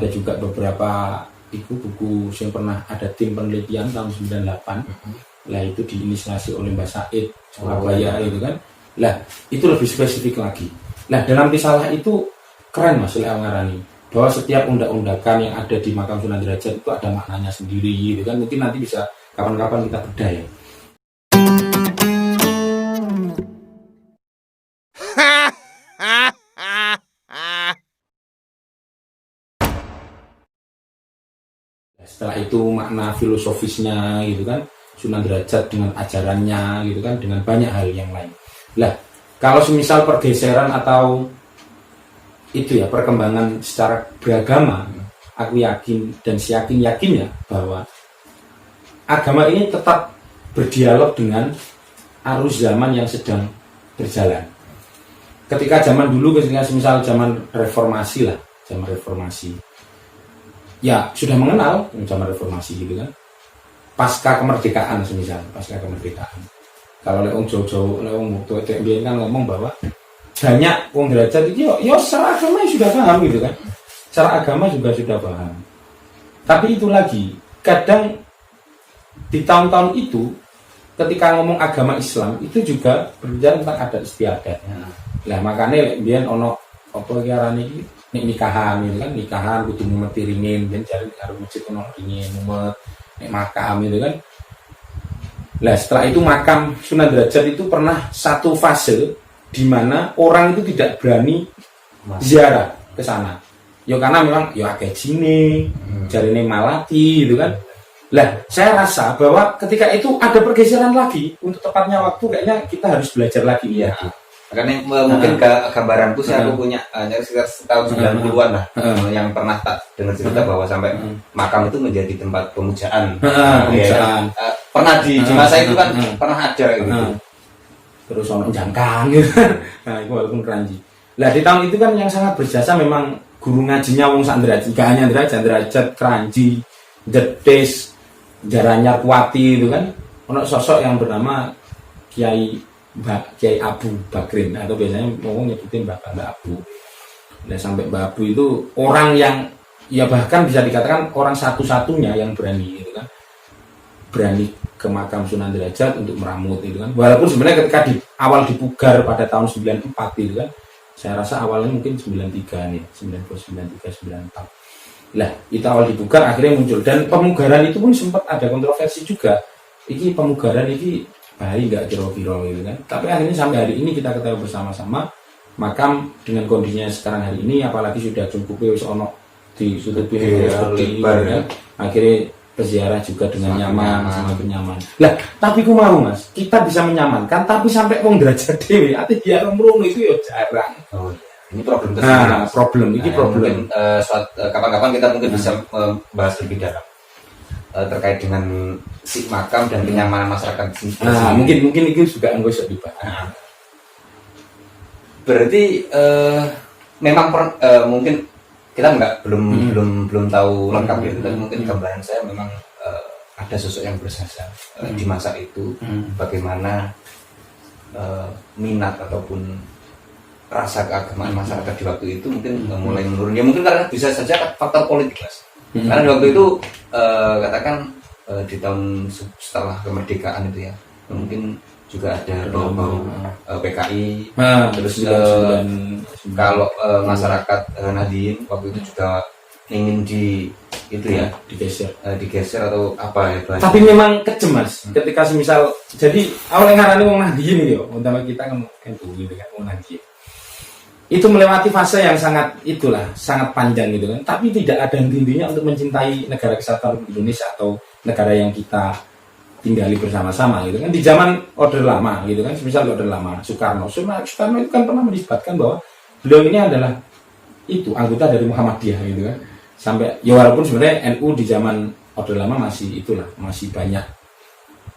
ada juga beberapa itu buku yang pernah ada tim penelitian tahun 98. Lah itu diinisiasi oleh Mbak Said Surabaya itu kan. Lah itu lebih spesifik lagi. Nah dalam risalah itu keren Mas Al-Ngarani, bahwa setiap undak-undakan yang ada di Makam Sunan Derajat itu ada maknanya sendiri gitu kan. Mungkin nanti bisa kapan-kapan kita bedah ya. Setelah itu makna filosofisnya gitu kan, Sunan Derajat dengan ajarannya gitu kan, dengan banyak hal yang lain. Lah kalau semisal pergeseran atau itu ya perkembangan secara beragama, aku yakin dan yakinnya bahwa agama ini tetap berdialog dengan arus zaman yang sedang berjalan. Ketika zaman dulu, ketika semisal zaman reformasi lah, zaman reformasi, ya sudah mengenal zaman reformasi gitu kan. Pasca kemerdekaan semisal, pasca kemerdekaan. Kalau leong jauh-jauh, leong waktu itu kan ngomong bahwa banyak wong Derajat itu ya secara agama sudah paham gitu kan. Secara agama juga sudah paham. Tapi itu lagi, kadang di tahun-tahun itu ketika ngomong agama Islam itu juga berbicara tentang adat istiadat. Lah makanya biyen ono apa kiarane iki nek nikahan gitu kan, nikahan kudu mumet ringin ben jare karo masjid ono ringin mumet nek makam gitu kan. Lah setelah itu makam Sunan Derajat itu pernah satu fase di mana orang itu tidak berani ziarah ke sana. Ya karena memang ya akeh jine, jarine malati gitu kan. Lah saya rasa bahwa ketika itu ada pergeseran lagi, untuk tepatnya waktu kayaknya kita harus belajar lagi ya. Karena mungkin gambaranku sih aku punya sekitar tahun 90-an lah yang pernah tak dengar cerita bahwa sampai makam itu menjadi tempat pemujaan. Pemujaan. Pernah di masa itu kan pernah ada gitu. Terus ono jangkang gitu. Nah, itu walaupun keranji. Lah di tahun itu kan yang sangat berjasa memang guru ngajinya wong sak Derajat, gak hanya Derajat, Keranji, Jetis, Jaranyar Kuwati itu kan. Ono sosok yang bernama Kiai Abu Bakrin, atau biasanya ngomong nyebutin Mbak Abu. Nah sampai Mbak Abu itu orang yang ya bahkan bisa dikatakan orang satu-satunya yang berani gitu kan, berani ke makam Sunan Derajat untuk meramut itu kan. Walaupun sebenarnya ketika di awal dipugar pada tahun 94 itu kan, saya rasa awalnya mungkin 93 nih, 94. Lah itu awal dipugar akhirnya muncul, dan pemugaran itu pun sempat ada kontroversi juga. Iki pemugaran iki bahaya nggak kira-kira gitu kan. Tapi akhirnya sampai hari ini kita ketahui bersama-sama makam dengan kondisinya sekarang hari ini, apalagi sudah cukup wis ono di sudut pintu seperti ini kan. Akhirnya peziarah juga dengan semakin nyaman. Lah, tapi ku mau Mas, kita bisa menyamankan tapi sampai wong Derajat dhewe ati dia rono itu ya jarang. Oh, ini problem tersendiri. Nah, problem ini problem. Kapan-kapan kita mungkin bisa bahas lebih dalam terkait dengan si makam dan kenyamanan masyarakat di sini. Nah, mungkin itu juga enggak usah dibahas. Berarti memang mungkin kita belum tahu lengkap ya, tapi mungkin gambaran saya memang ada sosok yang berjasa di masa itu, bagaimana minat ataupun rasa keagamaan masyarakat di waktu itu mungkin mulai menurun. Ya mungkin karena bisa saja faktor politik, Mas. Karena di waktu itu katakan di tahun setelah kemerdekaan itu ya, mungkin juga ada bau-bau PKI, terus kalau masyarakat Nahdien waktu itu juga ingin digeser atau apa ya. Tapi memang kejem Mas, ketika semisal jadi awal ngarani wong Nahdien iki yo, utama kita kan gitu kan wong Nahdien. Itu melewati fase yang sangat panjang gitu kan, tapi tidak ada henti-hentinya untuk mencintai negara kesatuan Indonesia atau negara yang kita tinggali bersama-sama gitu kan. Di zaman Orde Lama gitu kan, misal Orde Lama Soekarno itu kan pernah menisbatkan bahwa beliau ini adalah itu anggota dari Muhammadiyah gitu kan. Sampai ya walaupun sebenarnya NU di zaman Orde Lama masih banyak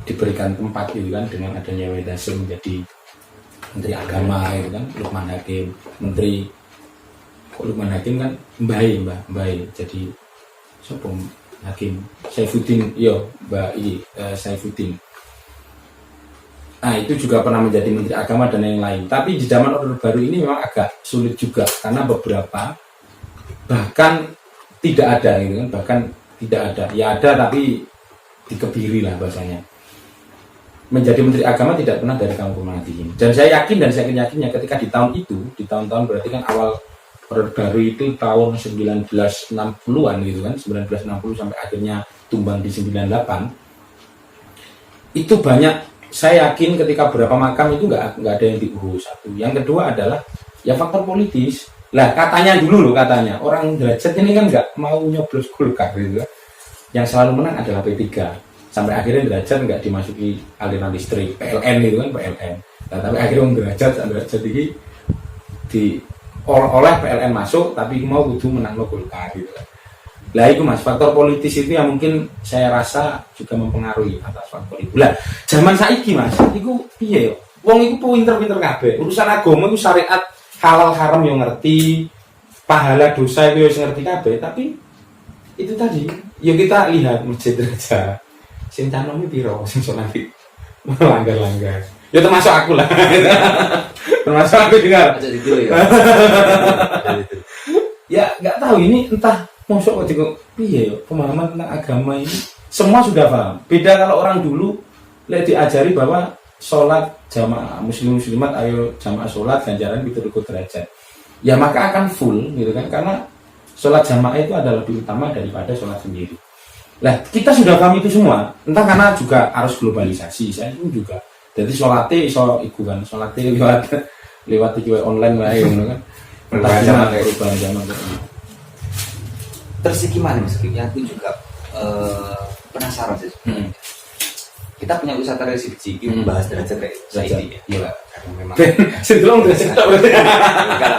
diberikan tempat gitu kan, dengan adanya Wahid Hasyim menjadi Menteri Agama gitu kan, Lukman Hakim Lukman Hakim kan Mbah jadi siapa Hakim Saifuddin Saifuddin. Nah itu juga pernah menjadi Menteri Agama dan yang lain. Tapi di zaman Orde Baru ini memang agak sulit juga, karena beberapa bahkan tidak ada gitu kan, bahkan tidak ada, ya ada tapi dikebiri lah bahasanya. Menjadi menteri agama tidak pernah dari kaum Nahdiyin. Dan saya yakin dan saya yakinnya ketika di tahun itu, di tahun-tahun berarti kan awal Orde Baru itu tahun 1960-an gitu kan, 1960 sampai akhirnya tumbang di 98. Itu banyak, saya yakin ketika beberapa makam itu nggak ada yang diurus. Satu. Yang kedua adalah ya faktor politis. Lah katanya dulu loh, katanya orang derajat ini kan nggak mau nyoblos Golkar gitu kan. Yang selalu menang adalah P3. Sampai akhirnya derajat nggak dimasuki aliran listrik, PLN gitu kan, PLN. Nah, tapi akhirnya derajat ini oleh PLN masuk, tapi mau kudu menang Golkar gitu kan. Lah itu mas, faktor politis itu yang mungkin saya rasa juga mempengaruhi atas faktor itu. Lah zaman saiki mas, itu piye yo? Wong iku pinter-pinter kabeh. Urusan agama itu syariat halal haram yang ngerti, pahala dosa itu yang ngerti kabeh, tapi itu tadi, yuk kita lihat masjid aja. Sing canomi piro sing nanti langgar-langgar. Ya termasuk aku lah. Termasuk aku juga. Ya nggak tahu ini entah masuk kok juga piye yo pemahaman tentang agama ini semua sudah paham. Beda kalau orang dulu diajari bahwa sholat jamaah muslimat ayo jamaah sholat ganjaran itu derajat. Ya maka akan full gitu kan, karena sholat jamaah itu adalah lebih utama daripada sholat sendiri. Lah kita sudah paham itu semua, entah karena juga arus globalisasi, saya pun juga. Jadi sholatnya iso iku kan, sholatnya lewat juga online lah ya kan. Perubahan zaman terus gimana mas? Aku juga penasaran sih. Kita punya wisata religi, kita membahas derajat kayak saya ini ya. Karena memang sebelum derajat berarti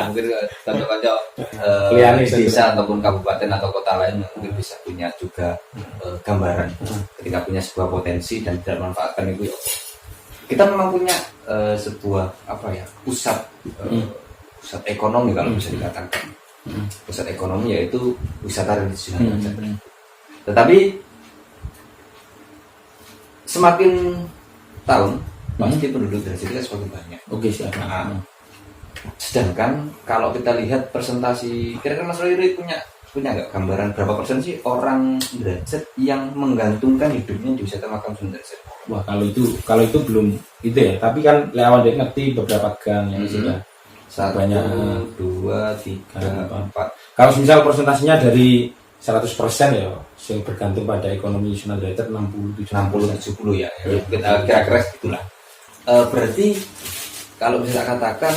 mungkin contoh-contoh desa ataupun kabupaten atau kota lain mungkin bisa punya juga gambaran ketika punya sebuah potensi dan tidak memanfaatkan itu. Kita memang punya sebuah pusat ekonomi kalau bisa dikatakan. Pusat ekonomi yaitu wisata religi. Tetapi semakin tahun pasti penduduk derajat kita semakin banyak. Oke siapa? Sedangkan kalau kita lihat presentasi, kira-kira Mas Riri punya nggak gambaran berapa persen sih orang derajat yang menggantungkan hidupnya di wisata makam Sunan Derajat? Wah kalau itu belum itu ya. Tapi kan lewat dia ngerti beberapa gang yang sudah banyak 2, 3, 4. Kalau misal presentasinya dari 100% ya, yang bergantung pada ekonomi Sunan Derajat 60-70 ya. Kita kira-kira segitulah. Berarti kalau bisa katakan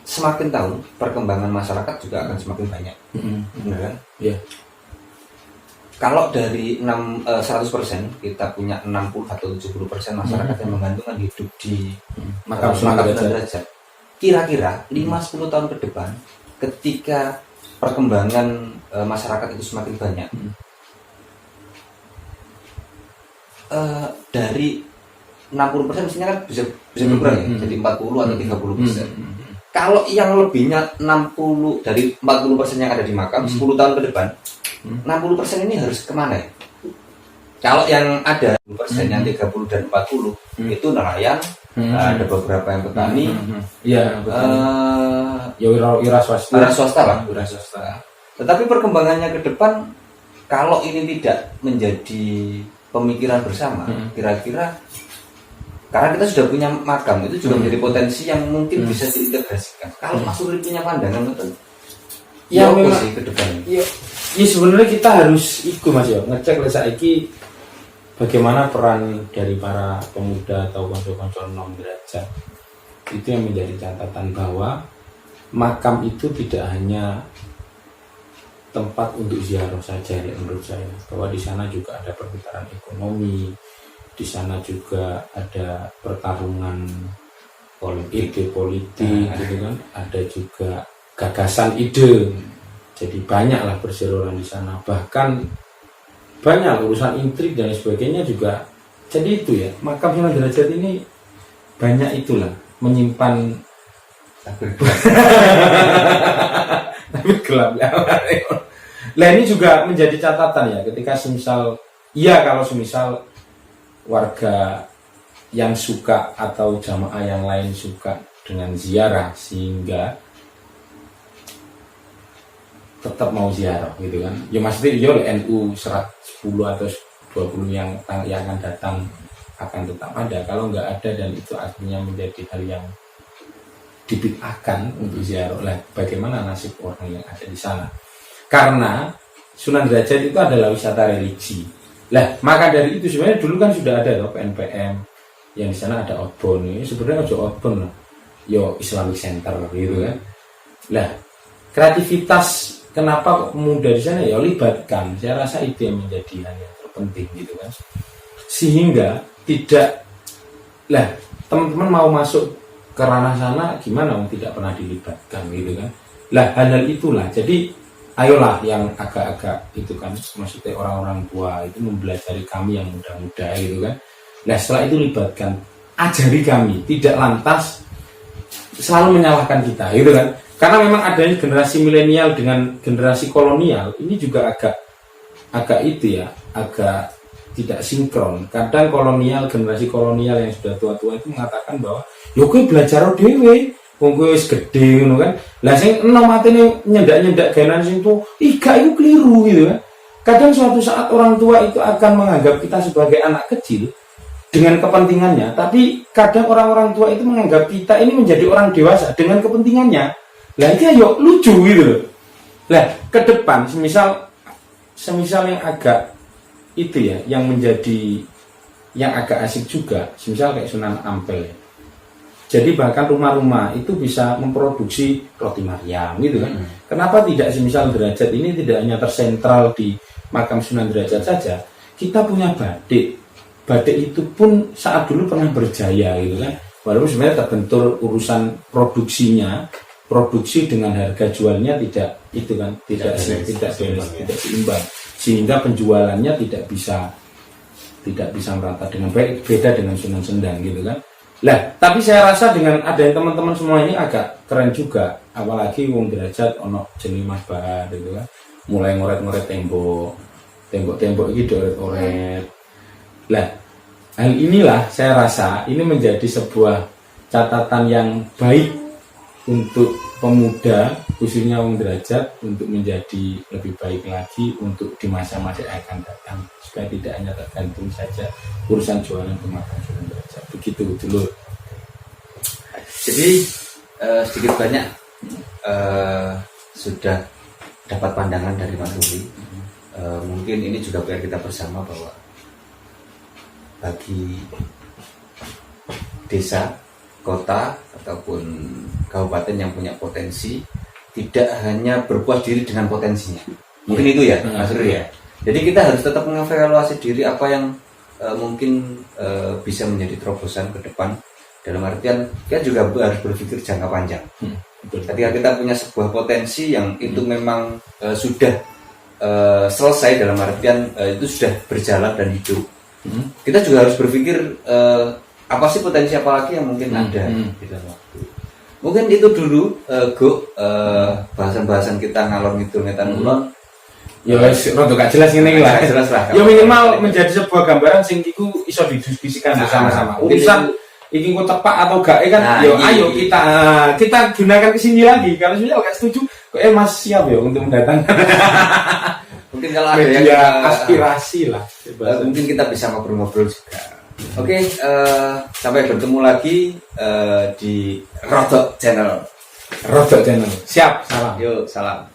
semakin tahun perkembangan masyarakat juga akan semakin banyak, benar kan? Iya. Kalau dari 100% kita punya 60 atau 70% masyarakat yang menggantungkan hidup di makam Sunan Derajat. Kira-kira 5-10 tahun ke depan, ketika perkembangan masyarakat itu semakin banyak, dari 60% mestinya kan bisa berkurang ya, jadi 40 atau 30%. Kalau yang lebihnya 60 dari 40% yang ada di makam 10 tahun ke depan, 60% ini harus kemana ya? Kalau yang ada 10% yang 30 dan 40 itu nelayan, ada beberapa yang petani, ya wira swasta lah. Tetapi perkembangannya ke depan, kalau ini tidak menjadi pemikiran bersama, kira-kira karena kita sudah punya makam, itu juga menjadi potensi yang mungkin bisa diintegrasikan. Kalau Mas Suri punya pandangan betul, ya memang sih ke depan. Ya sebenarnya kita harus ikut mas ya, ngecek saiki bagaimana peran dari para pemuda atau konco-konco nom derajat. Itu yang menjadi catatan bahwa makam itu tidak hanya tempat untuk ziarah saja ya, menurut saya, bahwa di sana juga ada perputaran ekonomi, di sana juga ada pertarungan ide politik gitu kan, ada juga gagasan ide. Jadi banyaklah berseliweran di sana, bahkan banyak urusan intrik dan sebagainya juga. Jadi itu ya, makam Sunan Derajat ini banyak itulah menyimpan tapi gelap ya. Nah ini juga menjadi catatan ya, ketika semisal kalau semisal warga yang suka atau jamaah yang lain suka dengan ziarah, sehingga tetap mau ziarah gitu kan. Ya maksudnya yo NU 110 atau 20 yang akan datang akan tetap ada. Kalau nggak ada dan itu akhirnya menjadi hal yang dibid'ahkan untuk ziarah, lah bagaimana nasib orang yang ada di sana? Karena Sunan Derajat itu adalah wisata religi. Lah maka dari itu sebenarnya dulu kan sudah ada loh PNPM yang di sana ada outbound. Ini sebenarnya aja outbound loh, yo Islamic Center gitu kan. Lah kreativitas kenapa kok pemuda di sana ya libatkan. Saya rasa itu yang menjadi hal yang terpenting gitu kan. Sehingga tidak lah teman-teman mau masuk ke ranah sana gimana tidak pernah dilibatkan gitu kan. Lah hal-hal itulah jadi ayolah yang agak-agak itu kan maksudnya orang-orang tua itu mempelajari kami yang muda-muda gitu kan. Nah setelah itu libatkan, ajari kami, tidak lantas selalu menyalahkan kita gitu kan. Karena memang adanya generasi milenial dengan generasi kolonial ini juga agak itu ya, agak tidak sinkron. Kadang generasi kolonial yang sudah tua-tua itu mengatakan bahwa yo kowe belajar dhewe, wong kowe wis gedhe ngono kan. Lah sing enom atine nyendak-nyendak gawean sing tuwa, gak iku keliru gitu kan. Kadang suatu saat orang tua itu akan menganggap kita sebagai anak kecil dengan kepentingannya, tapi kadang orang-orang tua itu menganggap kita ini menjadi orang dewasa dengan kepentingannya. Lah itu ayo lucu gitu loh. Lah ke depan semisal yang agak itu ya, yang menjadi yang agak asik juga, semisal kayak Sunan Ampel ya. Jadi bahkan rumah-rumah itu bisa memproduksi roti Maryam gitu kan. Kenapa tidak semisal Derajat ini tidak hanya tersentral di makam Sunan Derajat saja. Kita punya batik. Batik itu pun saat dulu pernah berjaya gitu kan. Walaupun sebenarnya terbentur urusan produksinya, produksi dengan harga jualnya tidak itu kan, tidak seimbang. Sehingga penjualannya tidak bisa merata dengan baik, beda dengan Sunan Sendang gitu kan. Lah, tapi saya rasa dengan adanya teman-teman semua ini agak keren juga, apalagi wong Derajat ono jeneng Mas Bahar gitu kan. Mulai ngoret-ngoret tembok ini dioret-oret. Lah, hal inilah saya rasa ini menjadi sebuah catatan yang baik untuk pemuda, khususnya wong Derajat, untuk menjadi lebih baik lagi untuk di masa-masa yang akan datang, supaya tidak hanya tergantung saja urusan jualan ke makam Sunan Derajat. Begitu dulu. Jadi sedikit banyak sudah dapat pandangan dari Mas Ruli. Mungkin ini juga biar kita bersama bahwa bagi desa, kota ataupun kabupaten yang punya potensi, tidak hanya berpuas diri dengan potensinya. Mungkin itu ya, Mas Ruli ya. Jadi kita harus tetap mengevaluasi diri apa yang mungkin bisa menjadi terobosan ke depan. Dalam artian kita juga harus berpikir jangka panjang. Ketika kita punya sebuah potensi yang itu memang sudah selesai, dalam artian itu sudah berjalan dan hidup, kita juga harus berpikir apa sih potensi apa lagi yang mungkin ada di dalam waktu. Mungkin itu dulu bahasan-bahasan kita ngalor ngidul ngetan ulon. Ya wis rada gak jelas ngene iki lah. Jelas lah. Ya minimal menjadi sebuah gambaran sing iku iso didiskusikan bersama-sama. Urusan iki kok tepat atau gak kan, yo ayo kita gunakan ke sini lagi. Kalau sudah gak setuju, kok Mas siap ya untuk mendatangkan. Mungkin kalau ada yang aspirasi lah. Mungkin kita bisa ngobrol-ngobrol juga. Oke, sampai bertemu lagi di Rodok Channel. Rodok Channel. Siap, salam. Yuk, salam.